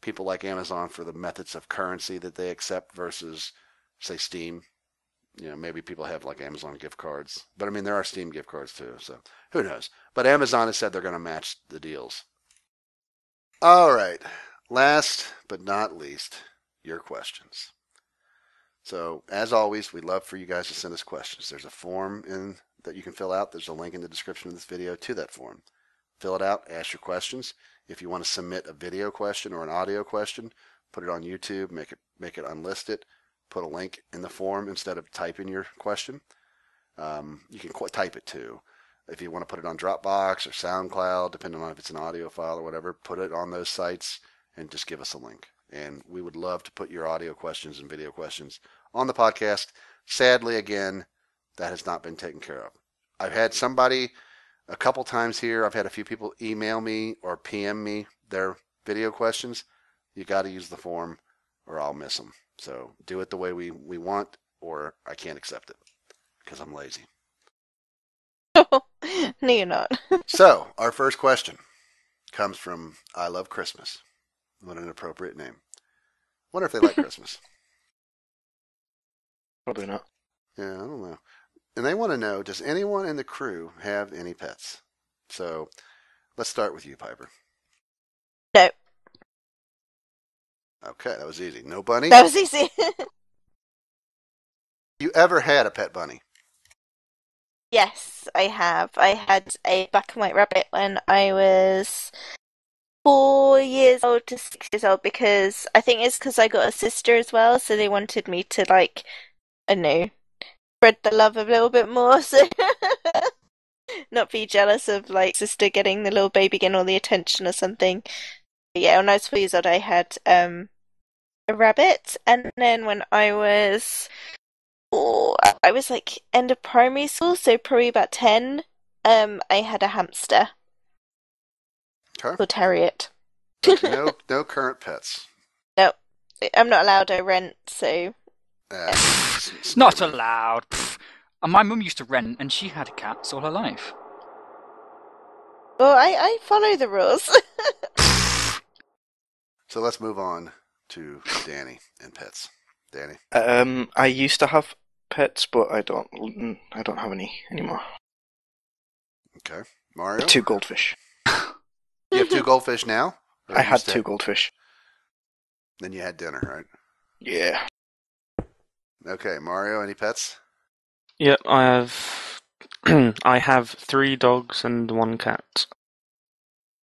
people like Amazon for the methods of currency that they accept versus, say, Steam. Maybe people have like Amazon gift cards. But I mean, there are Steam gift cards too, so who knows? But Amazon has said they're going to match the deals. All right. Last but not least, your questions. So, as always, we'd love for you guys to send us questions. There's a form that you can fill out. There's a link in the description of this video to that form. Fill it out, ask your questions. If you want to submit a video question or an audio question, put it on YouTube, make it unlisted, put a link in the form instead of typing your question. You can type it too. If you want to put it on Dropbox or SoundCloud, depending on if it's an audio file or whatever, put it on those sites and just give us a link. And we would love to put your audio questions and video questions on the podcast. Sadly, again, that has not been taken care of. I've had somebody a couple times here, I've had a few people email me or PM me their video questions. You got to use the form or I'll miss them. So do it the way we want or I can't accept it because I'm lazy. No, you're not. So our first question comes from I Love Christmas. What an appropriate name. Wonder if they like Christmas. Probably not. Yeah, I don't know. And they want to know, does anyone in the crew have any pets? So let's start with you, Piper. No, Okay, that was easy. No bunny? that was easy. You ever had a pet bunny? Yes, I have. I had a black and white rabbit when I was 4 years old to 6 years old because I think it's because I got a sister as well, so they wanted me to like, I don't know, spread the love a little bit more, so not be jealous of like sister getting the little baby getting all the attention or something. But yeah, when I was 4 years old, I had a rabbit, and then when I was like end of primary school, so probably about 10, I had a hamster Okay. called Harriet. No current pets. No, I'm not allowed. I rent, so Not allowed. Pfft. And my mum used to rent, and she had cats all her life. well, I follow the rules. So let's move on to Danny and pets. Danny. I used to have pets, but I don't have any anymore. Okay. Mario? 2 goldfish. You have 2 goldfish now? Or I you had used to 2 have- goldfish. Then you had dinner, right? Yeah. Okay, Mario, any pets? Yep, I have. I have 3 dogs and 1 cat.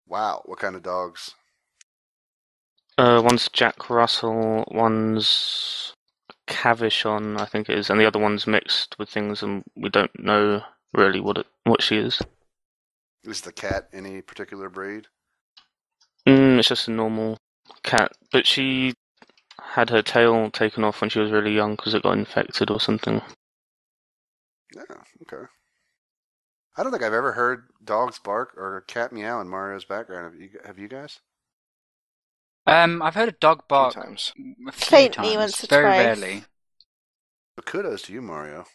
Wow, what kind of dogs? One's Jack Russell, one's Cavishon, I think it is, and the other one's mixed with things, and we don't know really what she is. Is the cat any particular breed? It's just a normal cat, but she had her tail taken off when she was really young because it got infected or something. Yeah, okay. I don't think I've ever heard dogs bark or a cat meow in Mario's background. Have you guys? I've heard a dog bark Few times. a few Faintly, times, once or very twice. rarely. But kudos to you, Mario.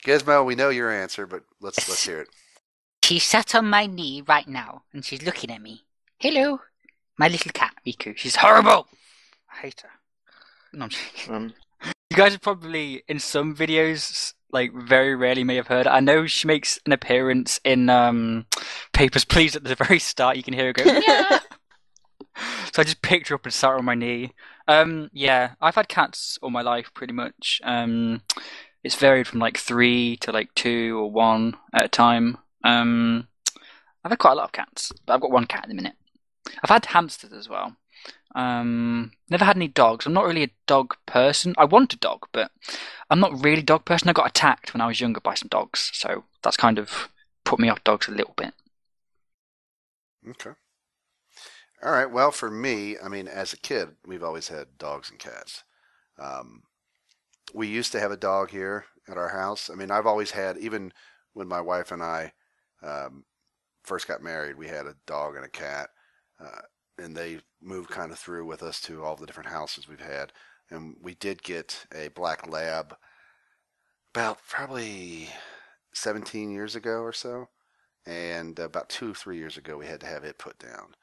Gizmo, we know your answer, but let's hear it. She's sat on my knee right now, and she's looking at me. Hello, my little cat, Riku. She's horrible. I hate her. No, I'm joking. You guys have probably, in some videos, like very rarely may have heard. I know she makes an appearance in Papers, Please at the very start. You can hear her go, yeah. So I just picked her up and sat her on my knee. Yeah, I've had cats all my life, pretty much. It's varied from like 3 to like 2 or 1 at a time. I've had quite a lot of cats, but I've got 1 cat at the minute. I've had hamsters as well. Never had any dogs. I'm not really a dog person. I want a dog, but I'm not really a dog person. I got attacked when I was younger by some dogs, so that's kind of put me off dogs a little bit. Okay. All right. Well, for me, I mean, as a kid, we've always had dogs and cats. We used to have a dog here at our house. I mean, I've always had, even when my wife and I first got married, we had a dog and a cat, and they moved kind of through with us to all the different houses we've had. And we did get a black lab about probably 17 years ago or so. And about 2-3 years ago, we had to have it put down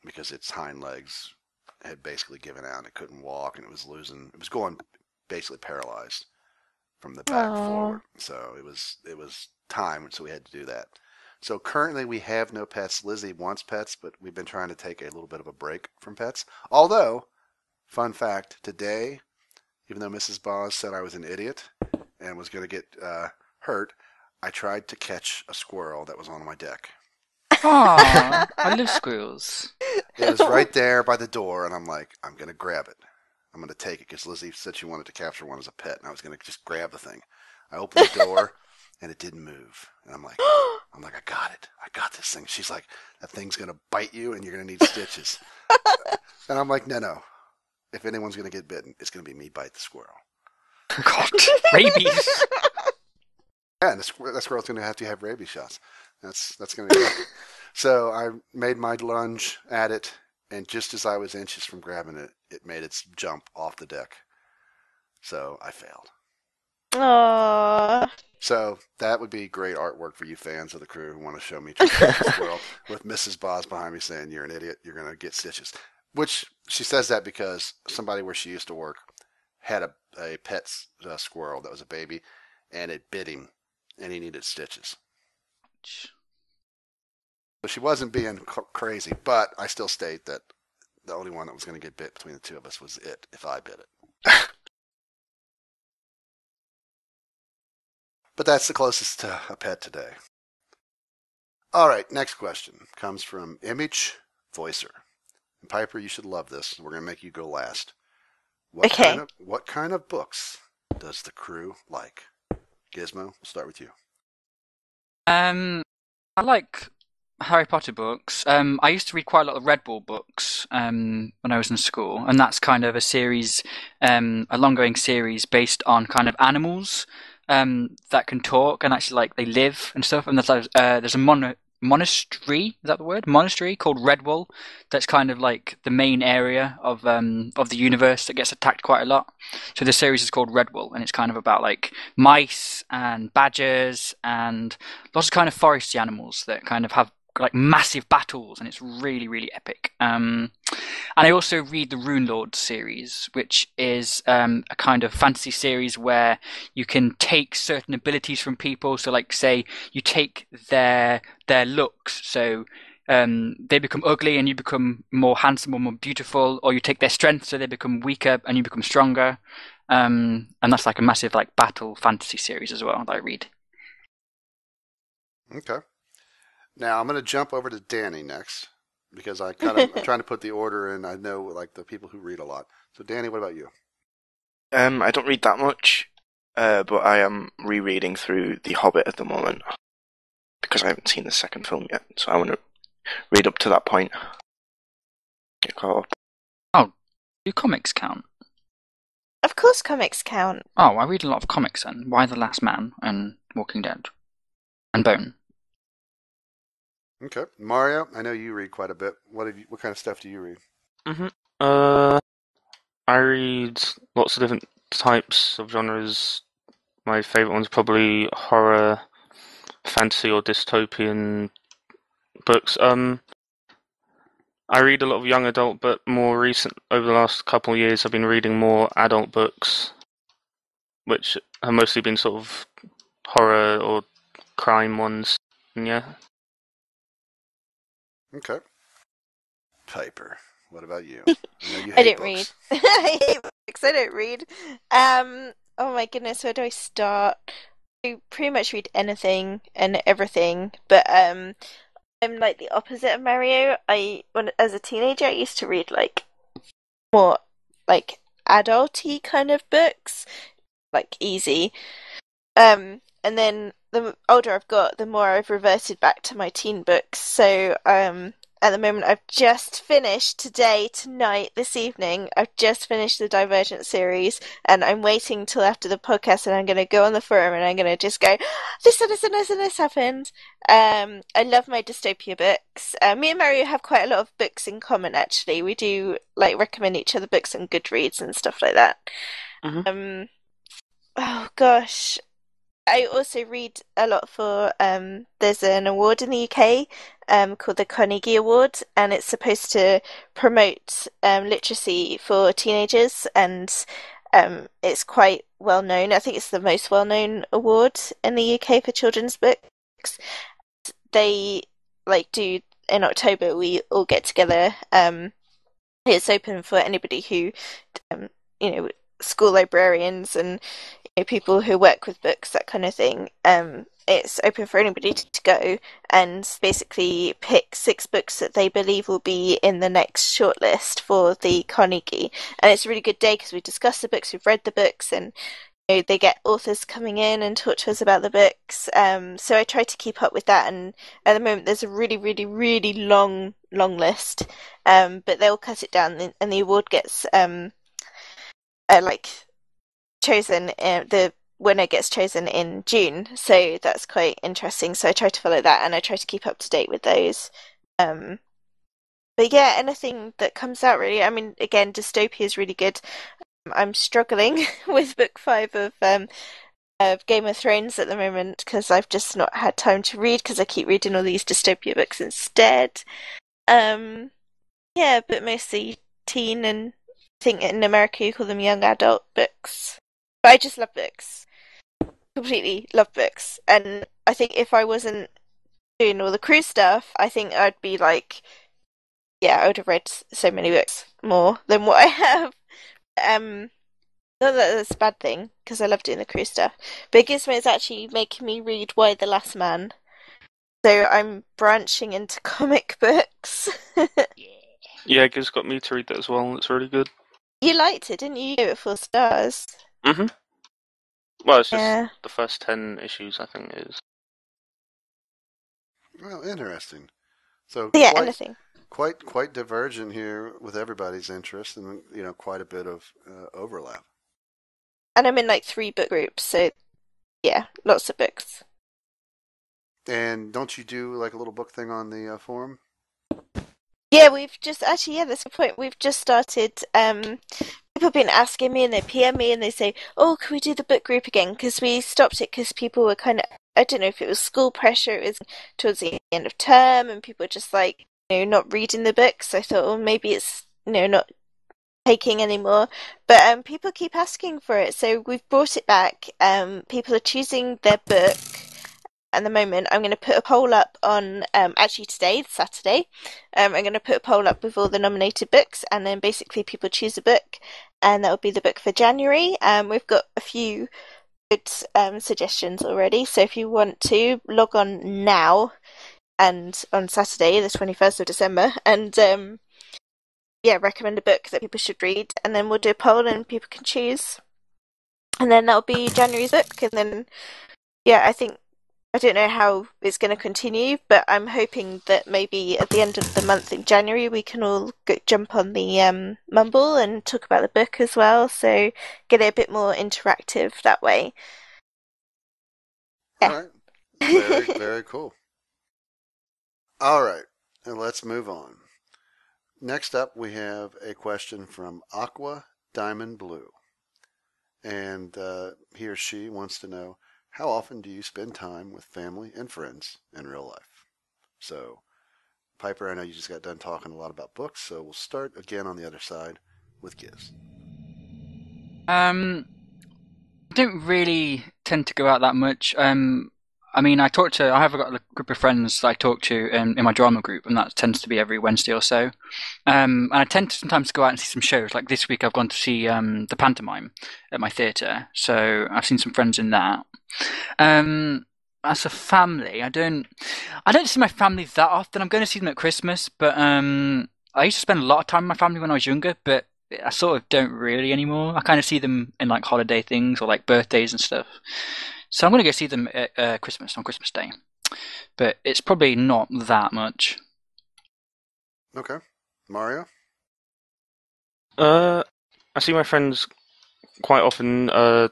because its hind legs had basically given out. It couldn't walk, and it was going basically paralyzed from the back forward. So it was time, so we had to do that. So currently we have no pets. Lizzie wants pets, but we've been trying to take a little bit of a break from pets. Although, fun fact, today, even though Mrs. Boz said I was an idiot and was going to get hurt, I tried to catch a squirrel that was on my deck. Aww, I love squirrels. It was right there by the door, and I'm like, I'm going to grab it. I'm going to take it because Lizzie said she wanted to capture one as a pet, and I was going to just grab the thing. I opened the door, and it didn't move. And I'm like, I got it. I got this thing. She's like, that thing's going to bite you, and you're going to need stitches. And I'm like, no. If anyone's going to get bitten, it's going to be me bite the squirrel. God, rabies. Yeah, and that squirrel's going to have rabies shots. That's going to be tough. So I made my lunge at it, and just as I was inches from grabbing it, it made its jump off the deck. So I failed. Aww. So that would be great artwork for you fans of the crew who want to show me the squirrel with Mrs. Boz behind me saying, "You're an idiot. You're going to get stitches." Which she says that because somebody where she used to work had a pet squirrel that was a baby, and it bit him, and he needed stitches. So she wasn't being crazy, but I still state that the only one that was going to get bit between the two of us was it if I bit it. But that's the closest to a pet today. All right, next question comes from Image Voicer. And Piper, you should love this. We're going to make you go last. What kind of books does the crew like? Gizmo, we'll start with you. I like Harry Potter books. I used to read quite a lot of Red Bull books when I was in school, and that's kind of a series, a long-going series based on kind of animals that can talk and actually like they live and stuff. And there's a monastery, is that the word? Monastery called Redwall. That's kind of like the main area of the universe that gets attacked quite a lot. So the series is called Redwall, and it's kind of about like mice and badgers and lots of kind of foresty animals that kind of have like massive battles, and it's really, really epic. And I also read the Rune Lord series, which is a kind of fantasy series where you can take certain abilities from people. So, like, say you take their looks, so they become ugly and you become more handsome or more beautiful, or you take their strength, so they become weaker and you become stronger. And that's like a massive like battle fantasy series as well that I read. Okay. Now I'm going to jump over to Danny next because I'm trying to put the order in. I know like the people who read a lot. So Danny, what about you? I don't read that much, but I am rereading through The Hobbit at the moment because I haven't seen the second film yet. So I want to read up to that point. Get caught up. Oh, do comics count? Of course comics count. Oh, I read a lot of comics then. Why the Last Man and Walking Dead and Bone. Okay, Mario, I know you read quite a bit. What kind of stuff do you read? I read lots of different types of genres. My favourite one's probably horror, fantasy, or dystopian books. I read a lot of young adult, but more recent, over the last couple of years, I've been reading more adult books, which have mostly been sort of horror or crime ones. And yeah. Okay. Piper, what about you? I didn't read. I hate books. I don't read. Oh my goodness, where do I start? I pretty much read anything and everything, but I'm like the opposite of Mario. As a teenager, I used to read like more like adulty kind of books, like easy. And then the older I've got, the more I've reverted back to my teen books. So at the moment, I've just finished tonight, this evening. I've just finished the Divergent series, and I'm waiting till after the podcast, and I'm going to go on the forum, and I'm going to just go, this and this and this and this happened. I love my dystopia books. Me and Mario have quite a lot of books in common, actually. We do like recommend each other books on Goodreads and stuff like that. Mm-hmm. Oh gosh. I also read a lot for there's an award in the UK called the Carnegie Award, and it's supposed to promote literacy for teenagers, and it's quite well known. I think it's the most well known award in the UK for children's books. They do in October. We all get together. It's open for anybody who school librarians and people who work with books, that kind of thing. It's open for anybody to go and basically pick 6 books that they believe will be in the next shortlist for the Carnegie. And it's a really good day because we discuss the books, we've read the books, and they get authors coming in and talk to us about the books. So I try to keep up with that. And at the moment, there's a really, really, really long list. But they'll cut it down, and the award gets chosen. The winner gets chosen in June, so that's quite interesting. So I try to follow that, and I try to keep up to date with those. But yeah, anything that comes out really. I mean, again, dystopia is really good. I'm struggling with book 5 of Game of Thrones at the moment because I've just not had time to read because I keep reading all these dystopia books instead. Yeah, but mostly teen, and I think in America you call them young adult books. But I just love books. Completely love books. And I think if I wasn't doing all the cruise stuff, I think I'd be like, yeah, I would have read so many books more than what I have. Not that that's a bad thing, because I love doing the cruise stuff. But Gizmo is actually making me read Why the Last Man. So I'm branching into comic books. Yeah, Giz got me to read that as well. It's really good. You liked it, didn't you? You gave it 4 stars. Mhm. Well, it's just Yeah. the first 10 issues, I think it is. Well, interesting. So Yeah, anything. quite divergent here with everybody's interest, and quite a bit of overlap. And I'm in like 3 book groups, so yeah, lots of books. And don't you do like a little book thing on the forum? Yeah, we've just actually, yeah, that's the point. We've just started. People have been asking me, and they PM me, and they say, "Oh, can we do the book group again?" Because we stopped it because people were kind of, I don't know if it was school pressure. It was towards the end of term, and people were just like, not reading the books. I thought, well, maybe it's not taking anymore. But people keep asking for it, so we've brought it back. People are choosing their book. At the moment, I'm going to put a poll up on actually today, Saturday. I'm going to put a poll up with all the nominated books, and then basically people choose a book, and that will be the book for January. We've got a few good suggestions already, so if you want to log on now and on Saturday, the 21st of December, and recommend a book that people should read, and then we'll do a poll and people can choose, and then that'll be January's book, and then I don't know how it's going to continue, but I'm hoping that maybe at the end of the month in January we can all jump on the Mumble and talk about the book as well, so get it a bit more interactive that way. Yeah. All right. Very, very cool. All right, and let's move on. Next up, we have a question from Aqua Diamond Blue. And he or she wants to know, how often do you spend time with family and friends in real life? So, Piper, I know you just got done talking a lot about books, so we'll start again on the other side with Giz. I don't really tend to go out that much. I mean, I have got a group of friends that I talk to in my drama group, and that tends to be every Wednesday or so. And I tend to sometimes go out and see some shows. Like this week, I've gone to see the pantomime at my theatre, so I've seen some friends in that. As a family, I don't see my family that often. I'm going to see them at Christmas, but I used to spend a lot of time with my family when I was younger, but I sort of don't really anymore. I kind of see them in like holiday things or like birthdays and stuff. So I'm going to go see them at Christmas, on Christmas Day. But it's probably not that much. Okay. Mario? I see my friends quite often, a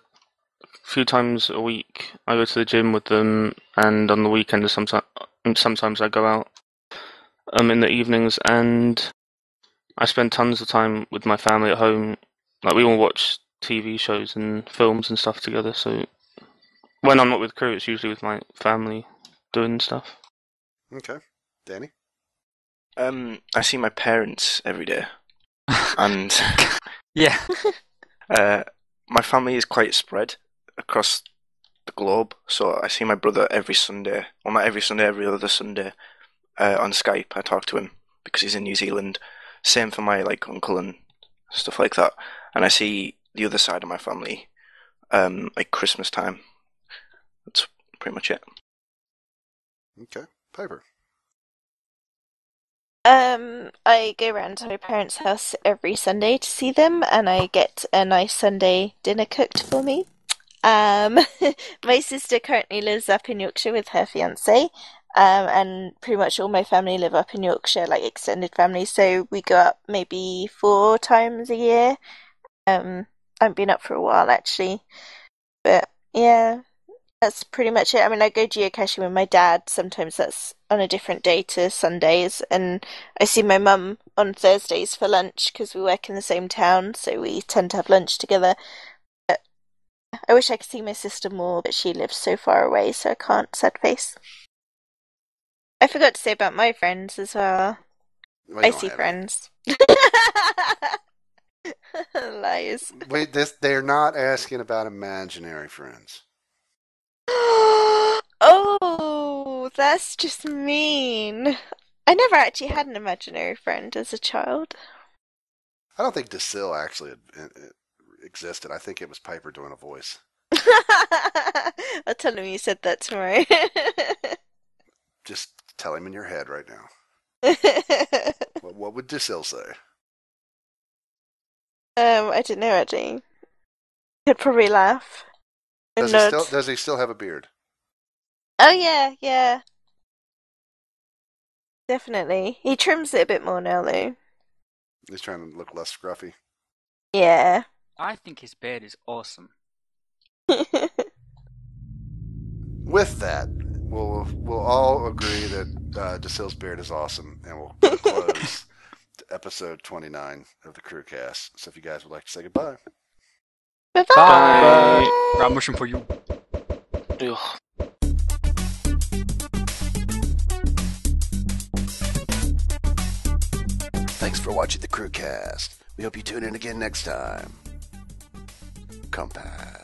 few times a week. I go to the gym with them, and on the weekend sometimes I go out in the evenings, and I spend tons of time with my family at home. Like, we all watch TV shows and films and stuff together, so when I'm not with crew, it's usually with my family doing stuff. Okay. Danny? I see my parents every day, and Yeah. my family is quite spread across the globe, so I see my brother every Sunday, well, not every Sunday, every other Sunday, on Skype. I talk to him because he's in New Zealand. Same for my uncle and stuff like that. And I see the other side of my family, like Christmas time. That's pretty much it. Okay. Piper? I go around to my parents' house every Sunday to see them, and I get a nice Sunday dinner cooked for me. My sister currently lives up in Yorkshire with her fiance, and pretty much all my family live up in Yorkshire, like extended family, so we go up maybe 4 times a year. I haven't been up for a while actually, but Yeah, that's pretty much it. I mean, I go geocaching with my dad. Sometimes that's on a different day to Sundays, and I see my mum on Thursdays for lunch because we work in the same town, so we tend to have lunch together. I wish I could see my sister more, but she lives so far away, so I can't, sad face. I forgot to say about my friends as well. Well, I you don't see have friends. Lies. any. Wait, they're not asking about imaginary friends. Oh, that's just mean. I never actually had an imaginary friend as a child. I don't think Decille actually existed. I think it was Piper doing a voice. I'll tell him you said that tomorrow. Just tell him in your head right now. What would Decille say? I don't know actually. He'd probably laugh. And nod. Does he still have a beard? Oh yeah, yeah. Definitely. He trims it a bit more now though. He's trying to look less scruffy. Yeah. I think his beard is awesome. With that, we'll all agree that Decille's beard is awesome, and we'll close to episode 29 of the Crewcast. So if you guys would like to say goodbye. Bye-bye. Bye. I'm wishing for you. Ugh. Thanks for watching the Crewcast. We hope you tune in again next time. Come back.